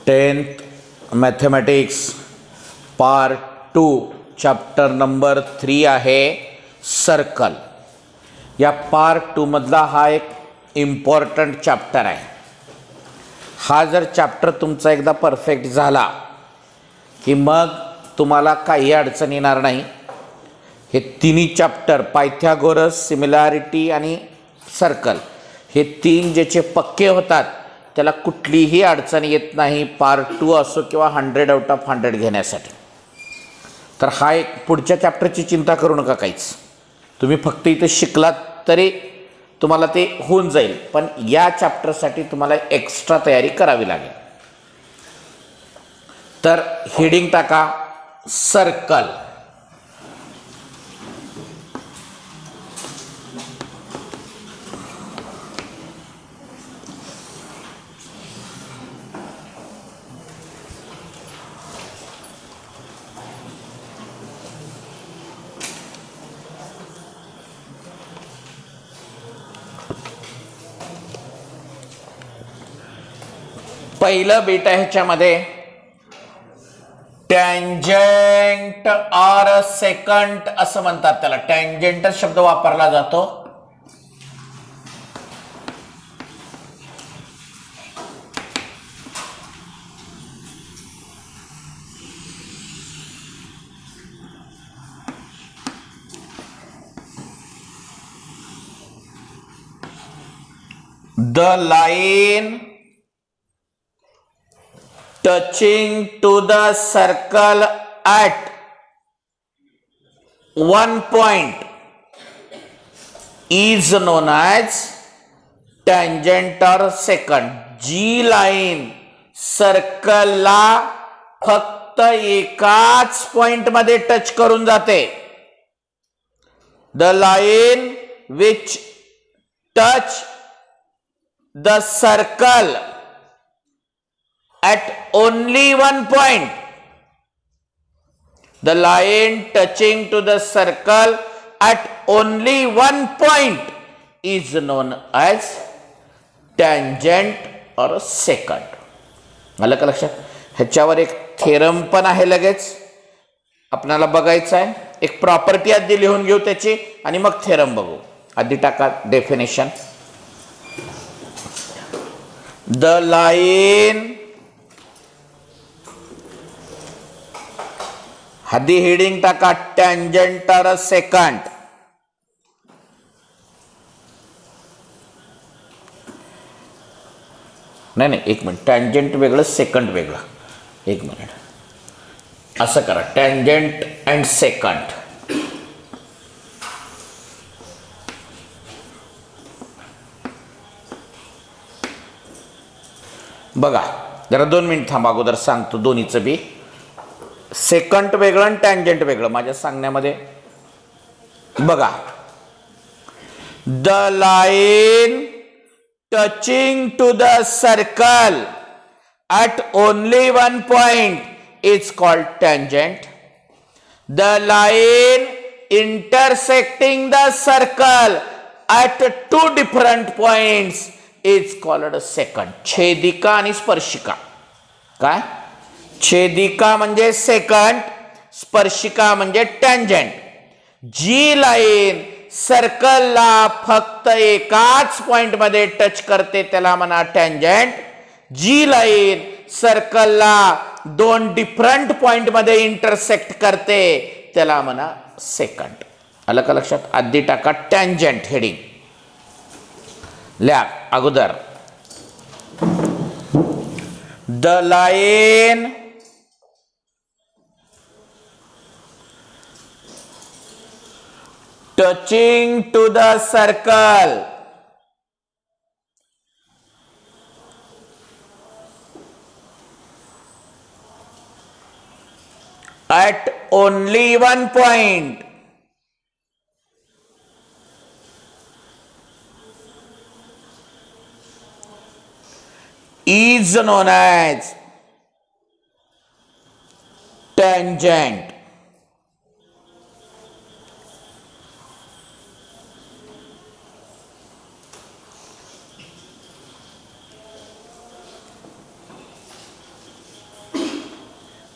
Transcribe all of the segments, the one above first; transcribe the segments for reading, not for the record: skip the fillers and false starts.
10th mathematics part 2 chapter number 3 आहे circle. या part 2 मधला हा एक इम्पॉर्टंट चॅप्टर आहे. हा जर चॅप्टर तुमचा एकदा परफेक्ट झाला की मग तुम्हाला काही अडचण येणार नाही. हे तिन्ही चॅप्टर पायथागोरस, सिमिलॅरिटी आणि सर्कल हे तीन ज्याचे पक्के होतात त्याला कुठलीही अडचण येत नाही पार्ट 2 असो किंवा 100 आउट ऑफ 100 घेण्यासाठी. तर हा एक पुढच्या चॅप्टरची चिंता करू नका काहीच. तुम्ही फक्त इथे शिकलात तरी तुम्हाला ते होऊन जाईल, पण या चॅप्टरसाठी तुम्हाला एक्स्ट्रा तयारी करावी लागेल. तर हेडिंग टाका सर्कल. पहिलं बीट आहे ह्याच्यामध्ये टँजंट ऑर सेकंट असं म्हणतात त्याला. टँजंट शब्द वापरला जातो. The line touching to the circle at one point is known as tangent or secant. जी लाईन सर्कलला फक्त एकाच पॉइंट मध्ये टच करून जाते, the line which touch the circle at only one point, the line touching to the circle at only one point is known as tangent or secant. आलं का लक्षात? ह्याच्यावर एक थेरम पण आहे, लगेच आपल्याला बघायचं आहे. एक प्रॉपर्टी आधी लिहून घेऊ त्याची आणि मग थेरम बघू. आधी टाका डेफिनेशन. द लाईन, आधी हेडिंग टाका टँजंट और सेकंट. नाही एक मिनिट, टँजंट वेगळं सेकंट वेगळं. एक मिनिट असं करा, टँजंट अँड सेकंट. बघा जरा 2 मिनिट थांबा, अगोदर सांगतो दोन्हीचं बी. सेकंट वेगळं आणि टँजंट वेगळं माझ्या सांगण्यामध्ये. बघा, the line touching to the circle at only one point is called tangent. The line intersecting the circle at 2 different points is called secant. छेदिका आणि स्पर्शिका. काय? छेदिका म्हणजे सेकंट, स्पर्शिका म्हणजे टँजंट. जी लाईन सर्कलला फक्त एकाच पॉइंट मध्ये टच करते त्याला म्हणा टँजंट. जी लाईन सर्कलला 2 डिफरंट पॉइंट मध्ये इंटरसेक्ट करते त्याला म्हणा सेकंट. आलं का लक्षात? आधी टाका टँजंट हेडिंग. लिहा अगोदर, the line touching to the circle at only one point is known as tangent.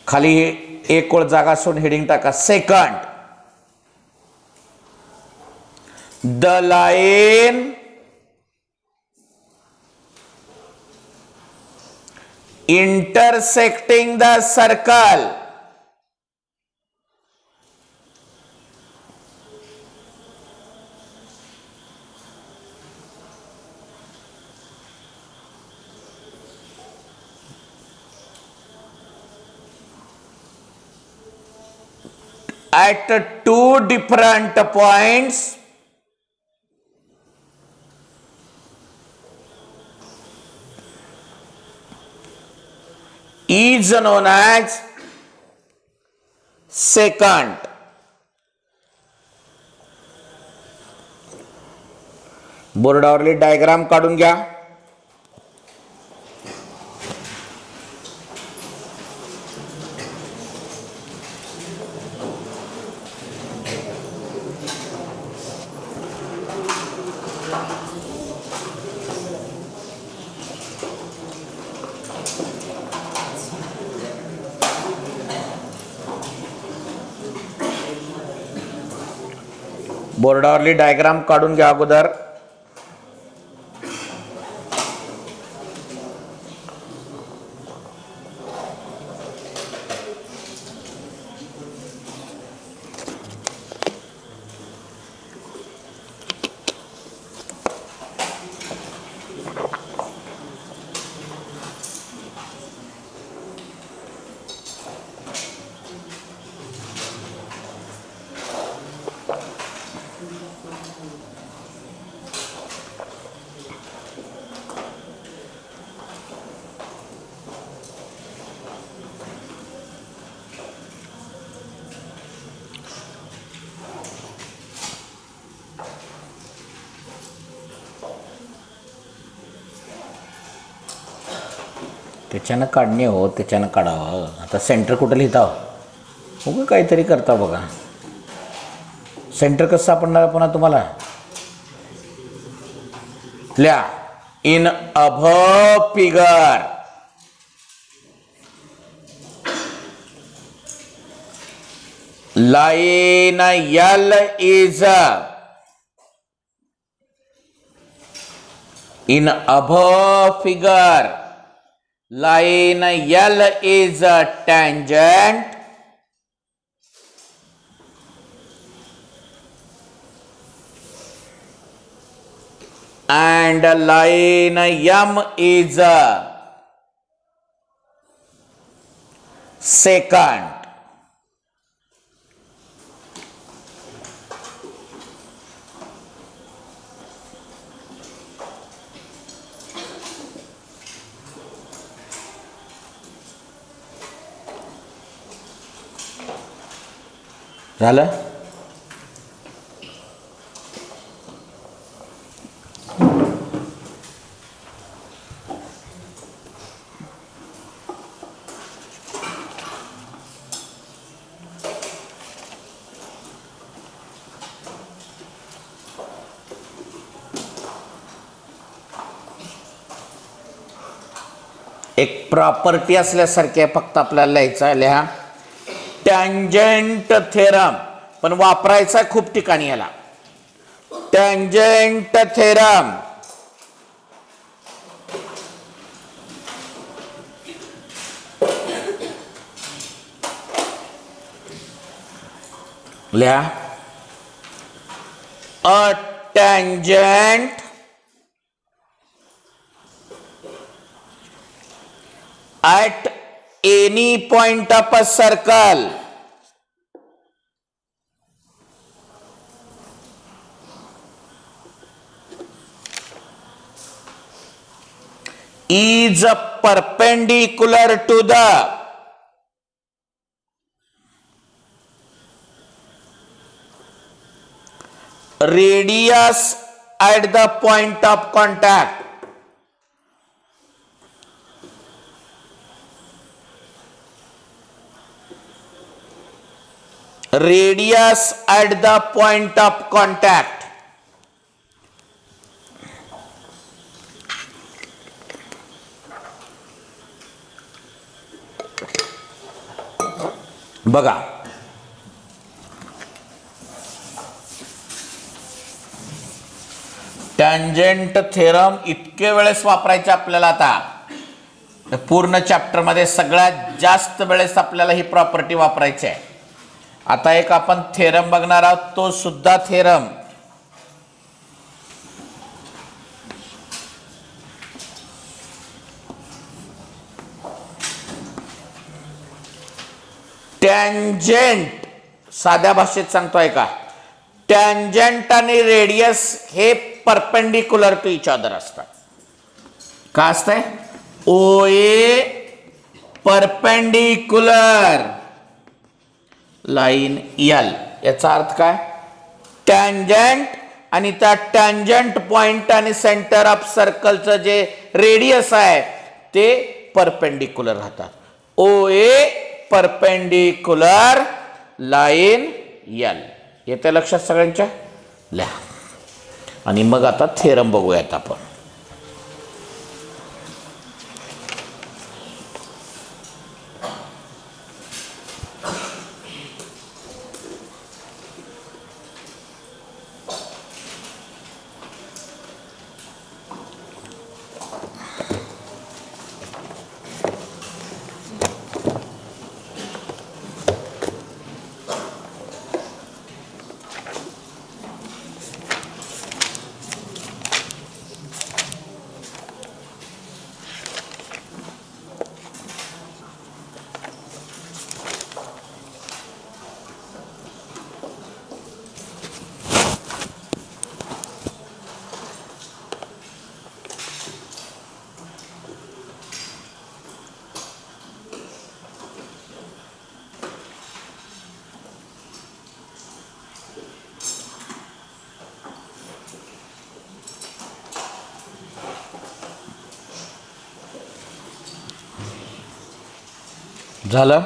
खाली एक ओळ जागा सोडून हेडिंग टाका. Second, the line intersecting the circle at two different points is known as secant. बोर्डावरली diagram काढून घ्या. बोर्डावरली डायग्राम काढून घ्या अगोदर. त्याच्यानं काढणे हो, त्याच्यानं काढावं. आता सेंटर कुठं लिहिता हो, हो काहीतरी करता बघा. सेंटर कसं सापडणार पुन्हा तुम्हाला? लिहा, in above figure line L is in above figure line L is a tangent and line M is a secant. झालं? एक प्रॉपर्टी असल्यासारखे फक्त आपल्याला लिहायचं. लिहा टँजंट थेरम, पण वापरायचा खूप ठिकाणी याला. टँजंट थेरम लिहा. अ tangent at any point of a circle is perpendicular to the radius at the point of contact. Radius at the point of contact. बघा, टँजंट थेरम इतके वेळेस वापरायचे आपल्याला. आता पूर्ण चॅप्टरमध्ये सगळ्यात जास्त वेळेस आपल्याला ही प्रॉपर्टी वापरायची आहे. आता एक आपण थेरम बघणार आहोत, तो सुद्धा थेरम टँजंट. साध्या भाषेत सांगतोय का, टँजंट आणि रेडियस हे परपेंडिक्युलर टू इच अदर असतात. का असतंय? ओ ए परपेंडिक्युलर लाईन एल. याचा अर्थ काय? टँजंट आणि त्या टँजंट पॉइंट आणि सेंटर ऑफ सर्कलचं जे रेडियस आहे ते परपेंडिक्युलर राहतात. ओ ए परपेंडिक्युलर लाईन एल. येते लक्षात सगळ्यांच्या? लिहा. आणि मग आता थेरम बघूयात आपण. झालं?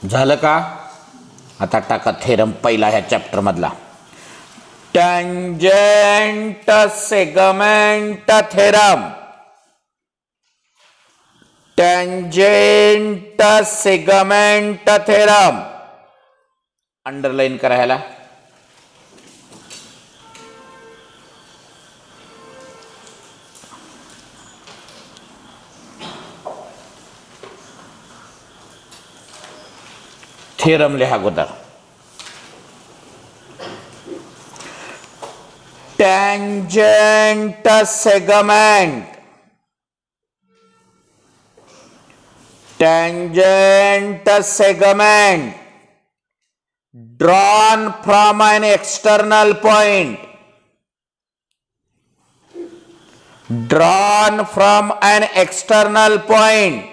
झालं का? आता टाका थेरम पहिला ह्या चॅप्टर मधला. Tangent segment theorem. Tangent segment theorem underline करायला. थेरम लिहा अगोदर. Tangent segment. Tangent segment drawn from an external point. Drawn from an external point.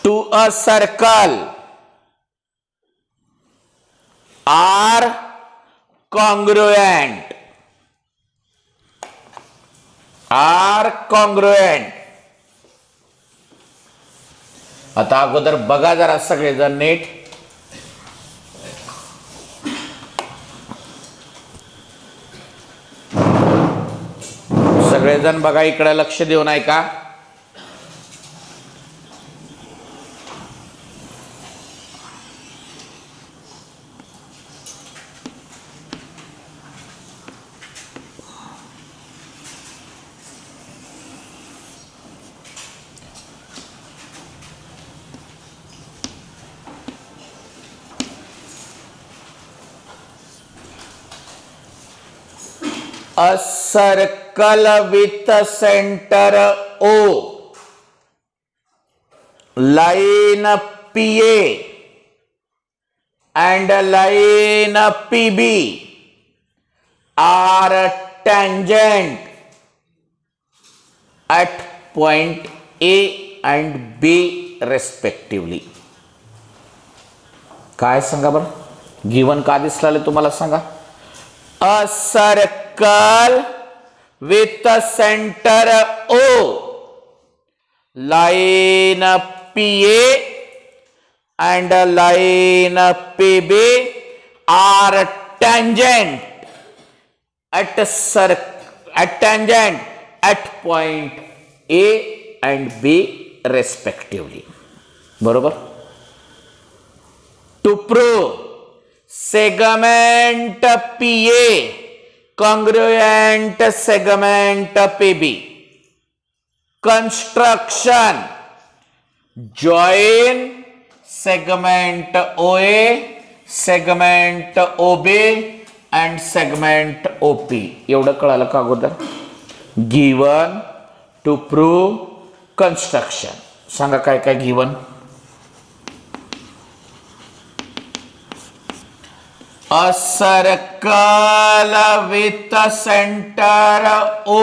To a circle are congruent. Are congruent. आता अगोदर बघा जरा सगळेजण नीट. सगळेजण बघा, इकडे लक्ष देऊन ऐका. A circle with a center O, line PA and line PB are tangent at point A and B respectively. काय सांगा बरं, गिवन का दिसला तुम्हाला सांगा. A circle with a center O, line PA and a line PB are tangent at point A and B respectively. बरोबर. To prove segment PA congruent segment PB, construction join segment OA, segment OB and segment OP. एवढं कळालं का अगोदर? Given to prove construction. सांगा काय काय given. A circle with a center O,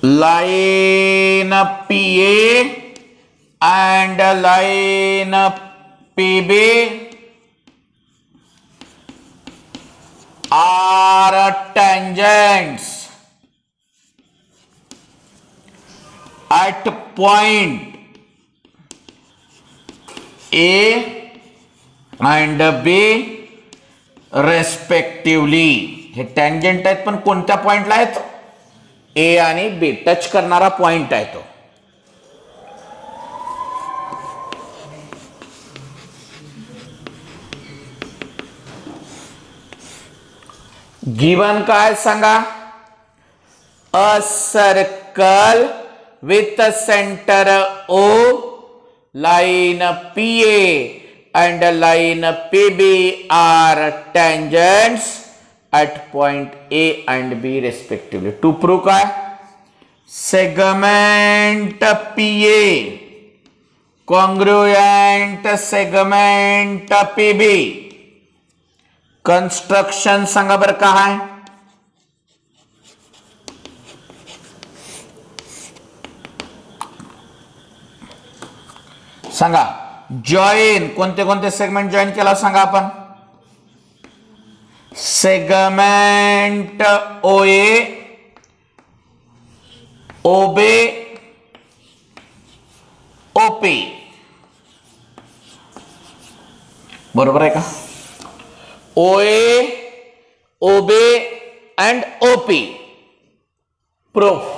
line PA and line PB are tangents at point A and B respectively. हे tangent आहेत पण कोणत्या पॉइंटला आहेत? ए आणि बी टच करणारा पॉइंट आहे तो. गिवन काय सांगा. A circle with a center O, line PA and line PB are tangents at point A and B respectively. To prove काय? segment PA congruent segment PB, construction सांगा बरं काय? सांगा. जॉईन कोणते कोणते सेगमेंट जॉईन केला सांगा आपण. Segment OA, OB, OP. बरोबर आहे का? OA, OB and OP. Proof.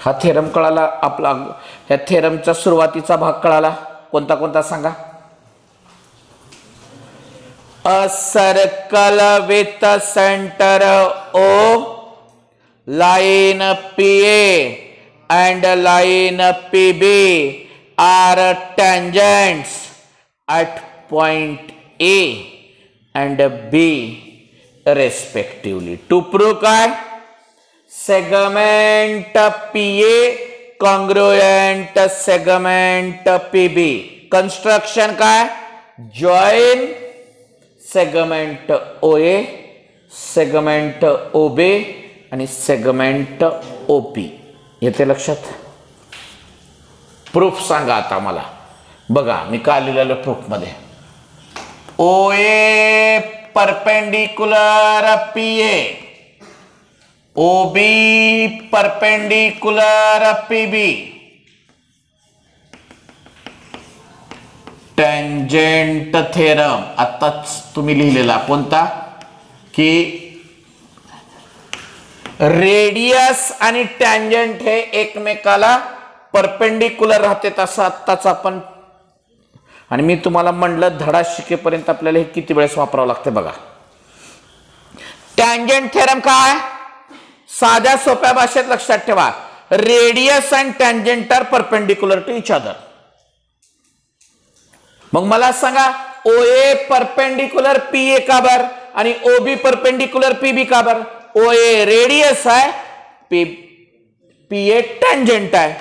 हा थेरम कळाला आपला. ह्या थेरमचा सुरुवातीचा भाग कळाला. कोणता कोणता सांगा. A circle with centre O, line PA and line PB are tangents at point A and B respectively. To prove काय? segment PA congruent segment PB, construction काय? join segment OA, segment OB आणि segment OP. येते लक्षात. Proof सांगा आता मला. बघा मी का लिहिलेलं प्रूफ मध्ये. OA perpendicular PA, OB perpendicular PB, tangent theorem. आताच तुम्ही लिहिलेला कोणता? की रेडियस आणि टँजेंट हे एकमेकाला परपेंडिक्युलर राहते तसं आत्ताच आपण. आणि मी तुम्हाला म्हणलं धडा शिकेपर्यंत आपल्याला हे किती वेळेस वापरावं लागते बघा. टँजेंट थेरम काय? साध्या सोप्या भाषेत लक्षात ठेवा. Radius and tangent are perpendicular to each other. मग मला सांगा OA परपेंडिक्युलर PA का बर आणि OB परपेंडिक्युलर PB का बर? OA रेडियस आहे, PA टँजेंट आहे.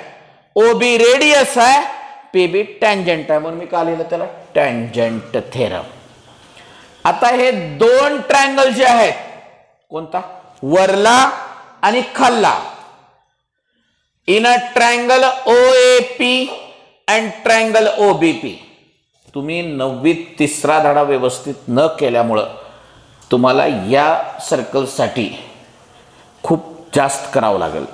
OB रेडियस आहे, PB टँजेंट आहे. म्हणून मी का लिहिलं त्याला? Tangent theorem. आता हे दोन ट्रायंगल जे आहेत, कोणता? वरला आणि खाल्ला, in a triangle OAP and triangle OBP. तुम्ही 9वीत तिसरा धडा व्यवस्थित न केल्यामुळं तुम्हाला या सर्कलसाठी खूप जास्त करावं लागेल.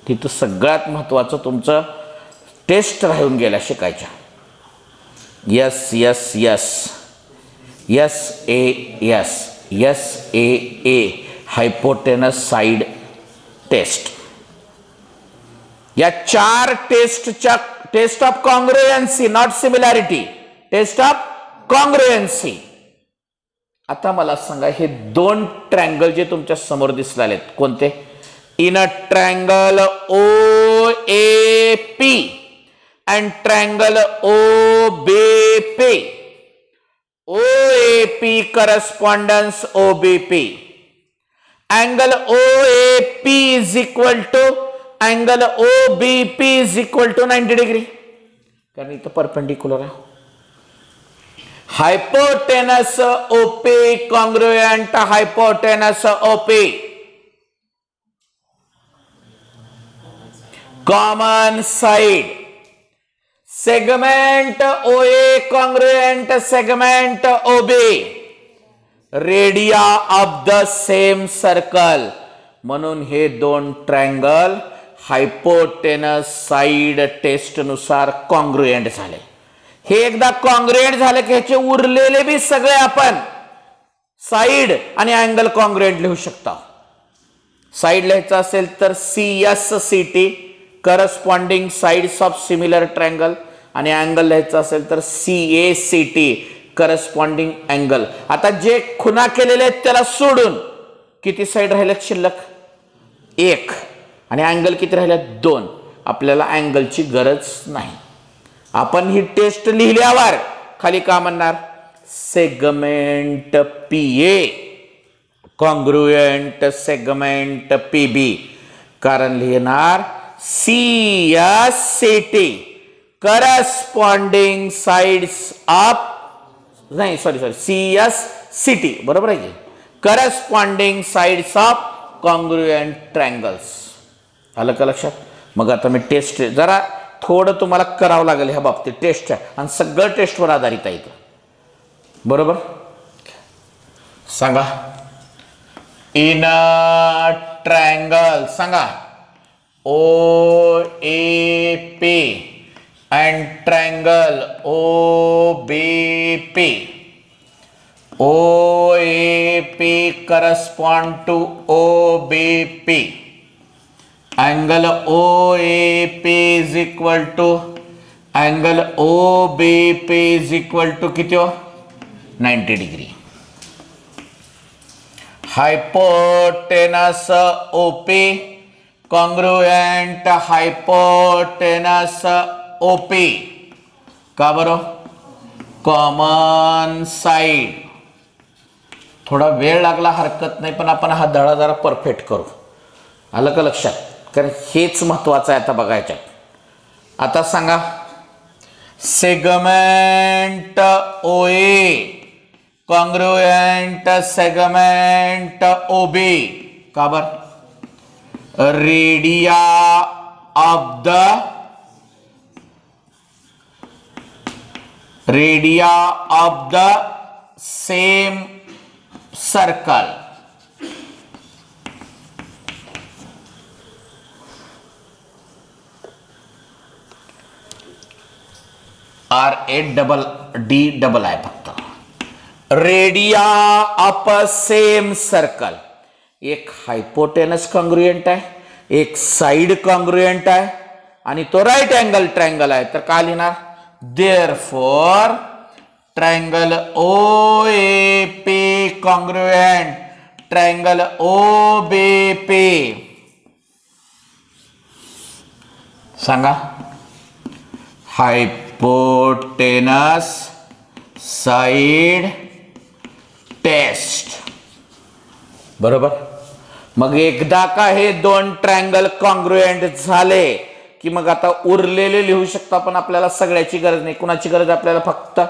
तिथं सगळ्यात महत्त्वाचं तुमचं टेस्ट राहून गेल्या शिकायच्या. Yes yes yes SAA hypotenuse side test. या 4 टेस्टच्या test of congruency, not similarity, test of congruency. आता मला सांगा, हे 2 ट्रायंगल जे तुमच्या समोर दिसलेले कोणते? In a triangle OAP and triangle OBP. OAP correspondence OBP. Angle OAP is equal to angle OBP is equal to 90 degree. कारण इथं परपेंडिक्युलर आहे. Hypotenuse OP congruent hypotenuse OP. Common side segment OA congruent segment OB. Radio of the same circle. म्हणून हे 2 triangle hypotenuse side taste नुसार congruent झाले. हे एकदा congruent झाले की ह्याचे उरलेले बी सगळे आपण साइड आणि अँगल कॉन्ग्रुएंट लिहू शकता. साइड लिहायचं असेल तर CSCT corresponding sides of similar triangle, आणि अँगल लिहायचं असेल तर CACT करस्पॉन्डिंग अँगल. आता जे खुणा केलेले आहेत त्याला सोडून किती साइड राहिल्यात शिल्लक? 1. आणि अँगल किती राहिल्यात? 2. आपल्याला अँगलची गरज नाही. आपण ही टेस्ट लिहिल्यावर खाली का म्हणणार? Segment PA congruent segment PB. कारण लिहिणार CSCT करस्पॉन्डिंग साइड्स ऑफ, नाही सॉरी CSCT बरोबर आहे की, corresponding sides of congruent triangles. आलं का लक्षात? मग आता मी टेस्ट जरा थोडं तुम्हाला करावं लागेल ह्या बाबतीत. टेस्ट आहे आणि सगळं टेस्टवर आधारित आहे. बरोबर सांगा. इन ट्रायंगल सांगा OAP and triangle OBP. OAP correspond to OBP. Angle OAP is equal to angle OBP is equal to किती हो? 90 degree. Hypotenuse OP congruent hypotenuse OP. का बरं? Common side. थोडा वेळ लागला हरकत नाही, पण आपण हा धडा जरा परफेक्ट करू. आलं का लक्षात? कारण हेच महत्वाचं आहे आता बघायचं. आता सांगा segment OA congruent segment OB. का बरं? Radio of the same circle. RADD आहे फक्त. Radio of same circle. एक हायपोटेनस कॉन्ग्रुएंट आहे, एक साइड कॉन्ग्रुएंट आहे, आणि तो राइट अँगल ट्रायंगल आहे. तर काय लिहिणार? Therefore triangle OAP congruent triangle OBP. सांगा हायपोटेनस साइड टेस्ट. बरोबर. मग एकदा का हे 2 ट्रायंगल कॉन्ग्रुएंट झाले की मग आता उरलेले लिहू शकता, पण आपल्याला सगळ्याची गरज नाही. कुणाची गरज? आपल्याला फक्त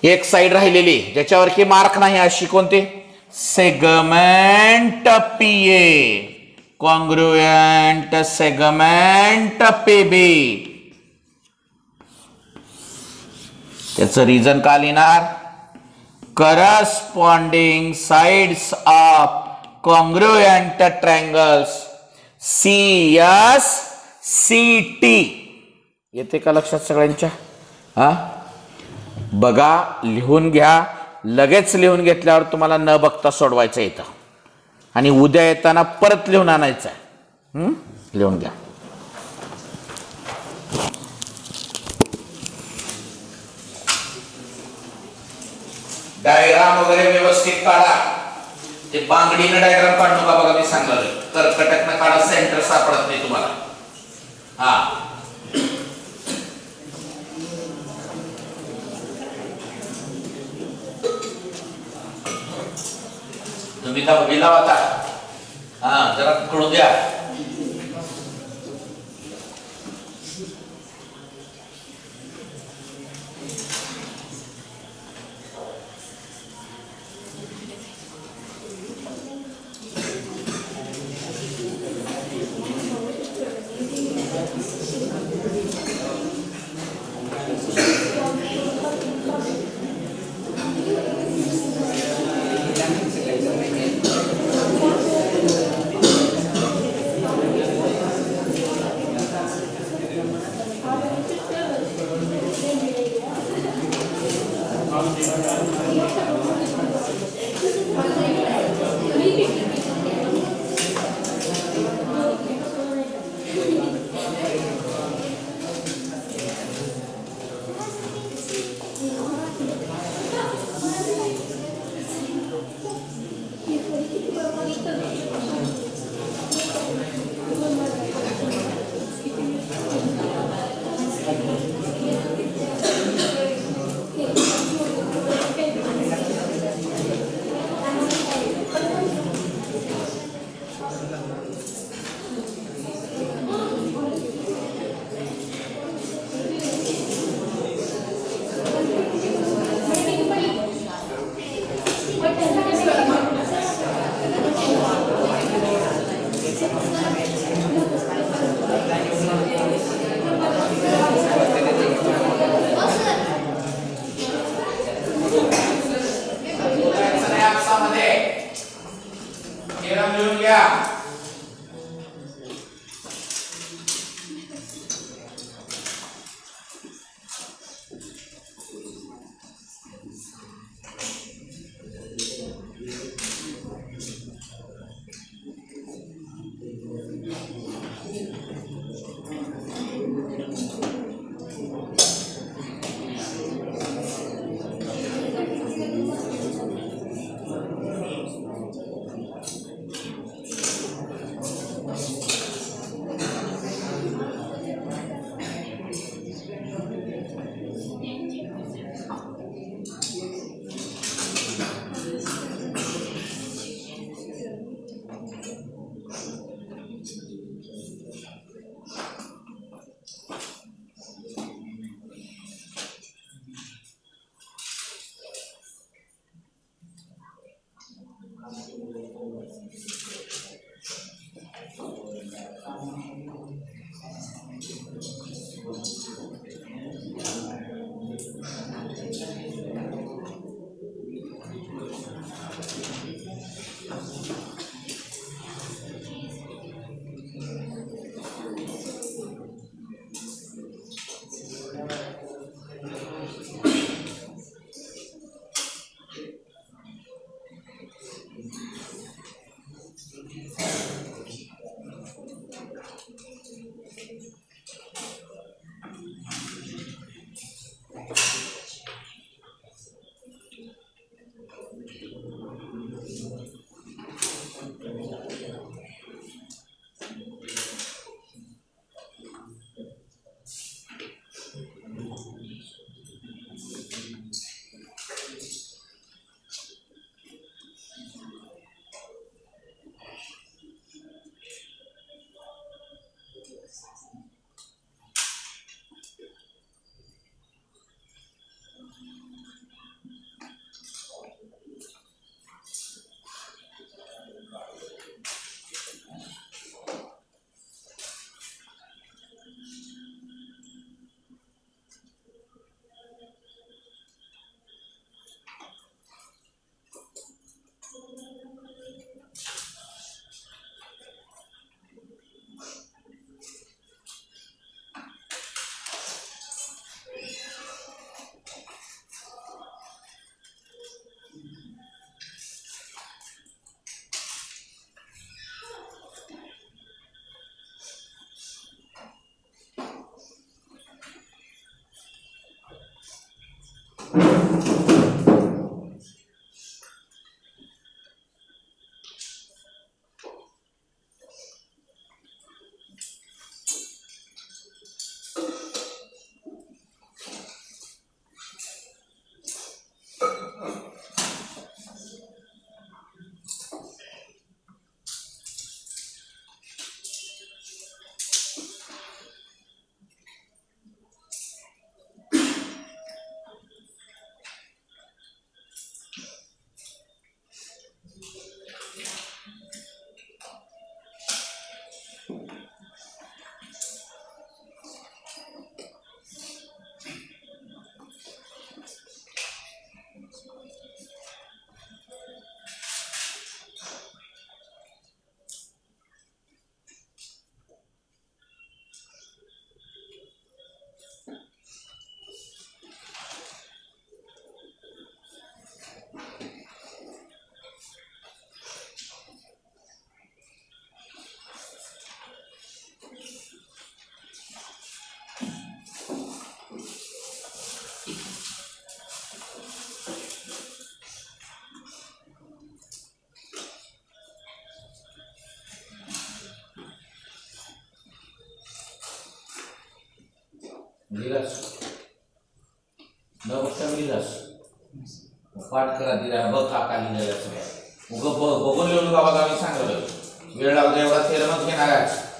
एक साइड राहिलेली ज्याच्यावर की मार्क नाही, अशी कोणती? Segment PA congruent segment PB. त्याचं रिझन का लिहिणार? Corresponding sides of congruent triangles CS CT. येते का लक्षात सगळ्यांच्या? हा, बघा, लिहून घ्या. लगेच लिहून घेतल्यावर तुम्हाला न बघता सोडवायचं येतं आणि उद्या येताना परत लिहून आणायचं आहे. लिहून घ्या. डायग्राम वगैरे व्यवस्थित काढा. ते बांगडीनं डायग्राम काढू नका. बघा मी सांगलं कर्कटकनं काढा, सेंटर सापडत नाही तुम्हाला. हा, तुम्ही दहावीला होता. हा, जरा कळू द्या. दिलास न बघता दिलास पाठ करा दिला बघ काका लिहिलेलं सगळं उगं बघून लिहून बाबा आम्ही सांगलो वेळ लावतो एवढा थेरमच घेणार आहे.